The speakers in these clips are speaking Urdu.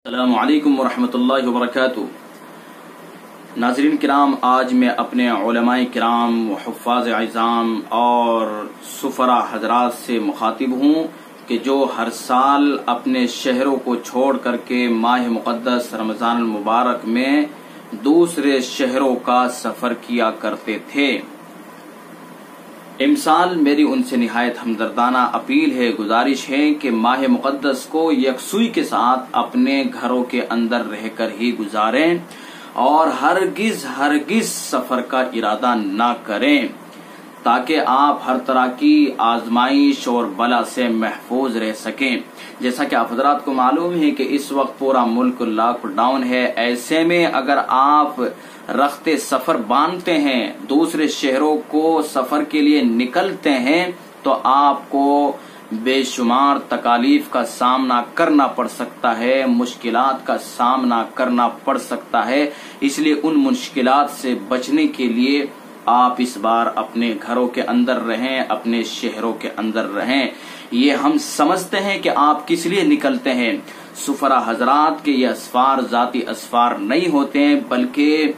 السلام علیکم ورحمۃ اللہ وبرکاتہ۔ ناظرین کرام، آج میں اپنے علماء کرام و حفاظ عظام اور سفرا حضرات سے مخاطب ہوں کہ جو ہر سال اپنے شہروں کو چھوڑ کر کے ماہ مقدس رمضان المبارک میں دوسرے شہروں کا سفر کیا کرتے تھے۔ امسال میری ان سے نہایت ہمدردانہ اپیل ہے، گزارش ہے کہ ماہ مقدس کو یکسوئی کے ساتھ اپنے گھروں کے اندر رہ کر ہی گزاریں اور ہرگز سفر کا ارادہ نہ کریں، تاکہ آپ ہر طرح کی آزمائش اور بلا سے محفوظ رہ سکیں۔ جیسا کہ آپ حضرات کو معلوم ہے کہ اس وقت پورا ملک لاک ڈاؤن ہے، ایسے میں اگر آپ رخت سفر باندھتے ہیں، دوسرے شہروں کو سفر کے لیے نکلتے ہیں، تو آپ کو بے شمار تکالیف کا سامنا کرنا پڑ سکتا ہے، مشکلات کا سامنا کرنا پڑ سکتا ہے۔ اس لیے ان مشکلات سے بچنے کے لیے آپ اس بار اپنے گھروں کے اندر رہیں، اپنے شہروں کے اندر رہیں۔ یہ ہم سمجھتے ہیں کہ آپ کس لیے نکلتے ہیں۔ سفرا حضرات کے یہ اسفار ذاتی اسفار نہیں ہوتے ہیں، بلکہ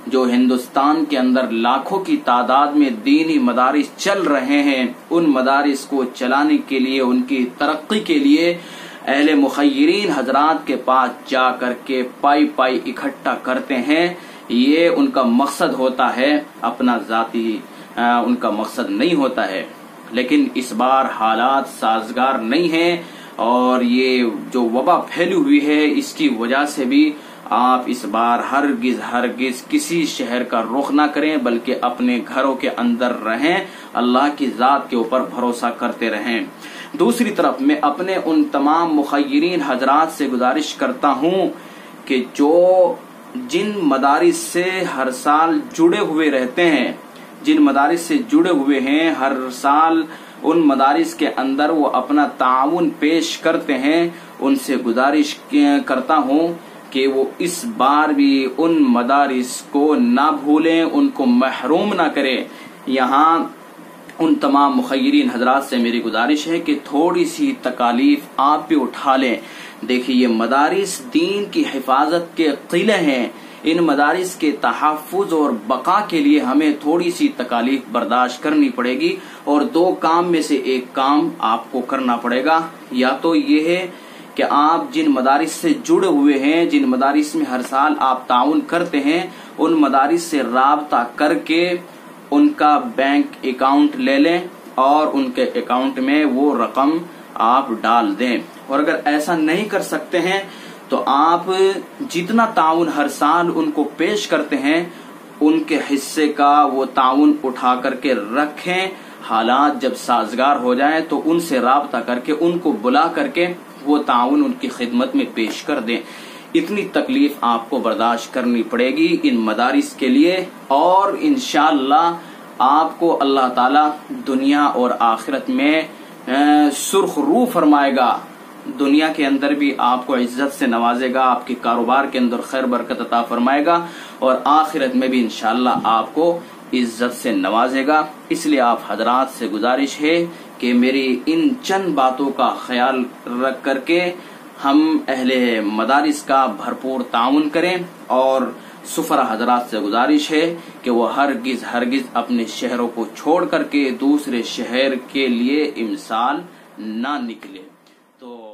جو ہندوستان کے اندر لاکھوں کی تعداد میں دینی مدارس چل رہے ہیں، ان مدارس کو چلانے کے لیے، ان کی ترقی کے لیے اہل مخیرین حضرات کے پاس جا کر کے پائی اکٹھا کرتے ہیں۔ یہ ان کا مقصد ہوتا ہے، اپنا ذاتی ان کا مقصد نہیں ہوتا ہے۔ لیکن اس بار حالات سازگار نہیں ہیں، اور یہ جو وبا پھیلی ہوئی ہے، اس کی وجہ سے بھی آپ اس بار ہرگز کسی شہر کا رخ نہ کریں، بلکہ اپنے گھروں کے اندر رہیں، اللہ کی ذات کے اوپر بھروسہ کرتے رہیں۔ دوسری طرف میں اپنے ان تمام مخیرین حضرات سے گزارش کرتا ہوں کہ جن مدارس سے ہر سال جڑے ہوئے رہتے ہیں، جن مدارس سے جڑے ہوئے ہیں، ہر سال ان مدارس کے اندر وہ اپنا تعاون پیش کرتے ہیں، ان سے گزارش کرتا ہوں کہ وہ اس بار بھی ان مدارس کو نہ بھولیں، ان کو محروم نہ کریں۔ یہاں ان تمام مخیرین حضرات سے میری گزارش ہے کہ تھوڑی سی تکالیف آپ بھی اٹھا لیں۔ دیکھیے، یہ مدارس دین کی حفاظت کے قلعے ہیں، ان مدارس کے تحفظ اور بقا کے لیے ہمیں تھوڑی سی تکالیف برداشت کرنی پڑے گی، اور دو کام میں سے ایک کام آپ کو کرنا پڑے گا۔ یا تو یہ ہے کہ آپ جن مدارس سے جڑے ہوئے ہیں، جن مدارس میں ہر سال آپ تعاون کرتے ہیں، ان مدارس سے رابطہ کر کے ان کا بینک اکاؤنٹ لے لیں اور ان کے اکاؤنٹ میں وہ رقم آپ ڈال دیں۔ اور اگر ایسا نہیں کر سکتے ہیں تو آپ جتنا تعاون ہر سال ان کو پیش کرتے ہیں، ان کے حصے کا وہ تعاون اٹھا کر کے رکھیں۔ حالات جب سازگار ہو جائیں تو ان سے رابطہ کر کے، ان کو بلا کر کے وہ تعاون ان کی خدمت میں پیش کر دیں۔ اتنی تکلیف آپ کو برداشت کرنی پڑے گی ان مدارس کے لیے، اور انشاءاللہ آپ کو اللہ تعالی دنیا اور آخرت میں سرخ رو فرمائے گا۔ دنیا کے اندر بھی آپ کو عزت سے نوازے گا، آپ کے کاروبار کے اندر خیر برکت عطا فرمائے گا، اور آخرت میں بھی انشاءاللہ آپ کو عزت سے نوازے گا۔ اس لیے آپ حضرات سے گزارش ہے کہ میری ان چند باتوں کا خیال رکھ کر کے ہم اہل مدارس کا بھرپور تعاون کریں، اور سفرا حضرات سے گزارش ہے کہ وہ ہرگز اپنے شہروں کو چھوڑ کر کے دوسرے شہر کے لیے امسال نہ نکلے۔ تو